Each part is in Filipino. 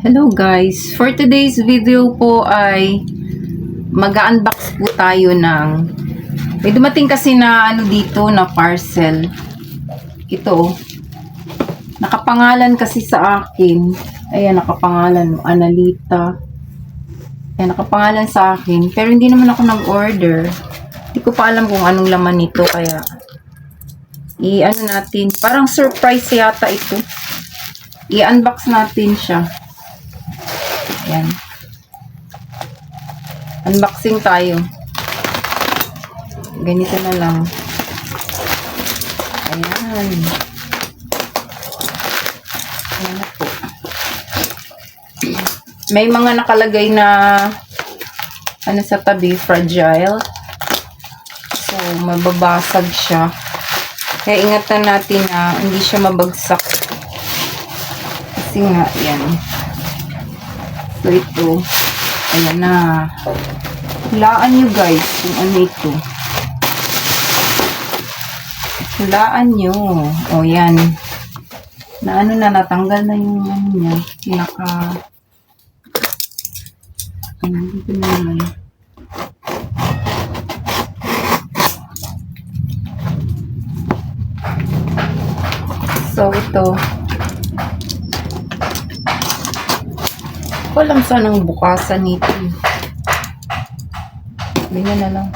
Hello guys, for today's video po ay mag-unbox po tayo ng may dumating kasi na dito na parcel. Ito, nakapangalan kasi sa akin. Ayan, nakapangalan Analita. Ayan, nakapangalan sa akin. Pero hindi naman ako nag-order. Hindi ko pa alam kung anong laman nito, kaya i-ano natin. Parang surprise yata ito. I-unbox natin siya. Ayan. Unboxing tayo. Ganito na lang. Ayan. Ayan na po. May mga nakalagay na sa tabi, fragile. So, mababasag siya. Kaya ingatan natin na hindi siya mabagsak. Kasi nga, yan. So, ito. Ayan na. Hulaan nyo guys kung ano ito. Hulaan nyo. O, yan. Na natanggal na yung niya. Dito na naman. So, ito. Walang sanang bukasan nito. Ganyan na lang.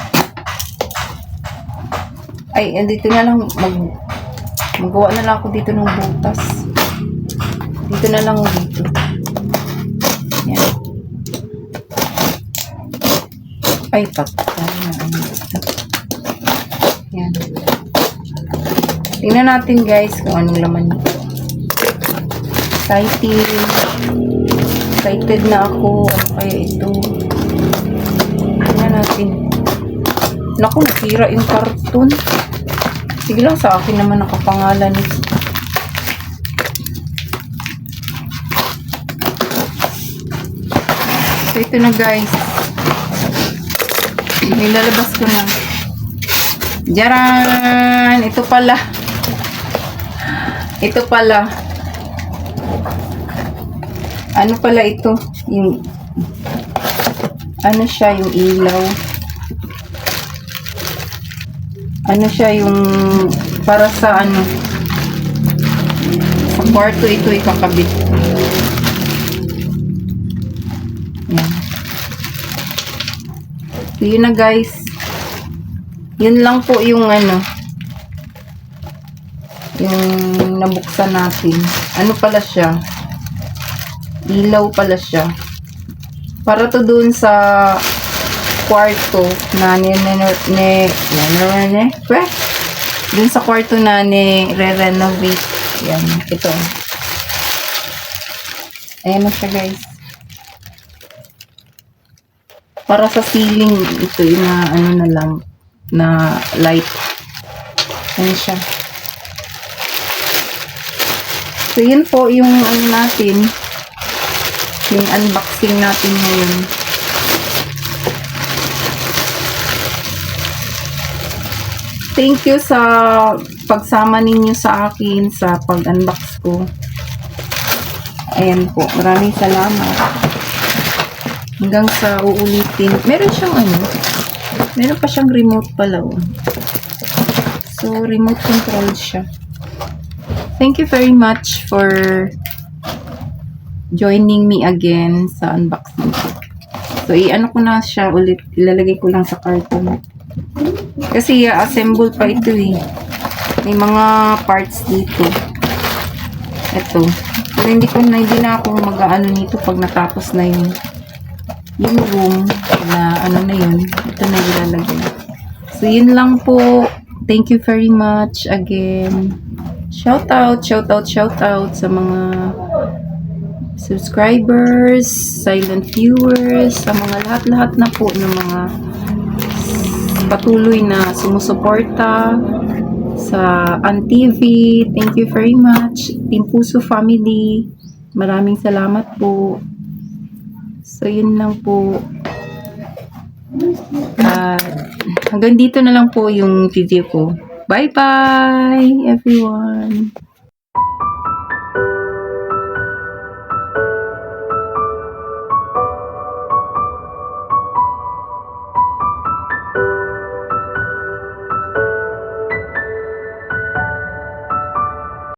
Ay, dito na lang. Magawa na lang ako dito ng butas. Dito na lang dito. Yan. Ay, patay na. Yan. Tingnan natin guys kung anong laman nito. Excited na ako. Ano kaya ito? Tingnan natin. Naku, nasira yung karton. Sige lang, sa akin naman nakapangalan ito. So, ito na guys. Nilalabas ko na. Jaran! Ito pala. Ito pala. Ano pala ito? Yung ano siya, yung ilaw. Ano siya, yung para sa sa kwarto ito ikakabit. Yan. So, yun na guys. Yun lang po yung yung nabuksan natin. Ano pala siya? Ilaw pala siya. Para to dun sa kwarto na dun sa kwarto na re-renovate. Yan, ito. Ayan na siya guys. Para sa ceiling ito yung na lang na light. Ayan siya. So yun po yung natin. Yung unboxing natin ngayon. Thank you sa pagsama ninyo sa akin sa pag-unbox ko. Ayan po. Maraming salamat. Hanggang sa uulitin. Meron siyang meron pa siyang remote pala. So, remote control siya. Thank you very much for joining me again sa unboxing. So, i-ano ko na siya ulit. Ilalagay ko lang sa carton. Kasi assemble pa ito eh. May mga parts dito. Ito. Pero hindi na ako mag-aano nito pag natapos na yung room na na yun. Ito na ilalagay. So, yun lang po. Thank you very much again. Shout out sa mga subscribers, silent viewers, sa mga lahat-lahat na po ng mga patuloy na sumusuporta sa AnTV. Thank you very much. Team Puso Family. Maraming salamat po. So, yun lang po. Hanggang dito na lang po yung video ko. Bye-bye, everyone.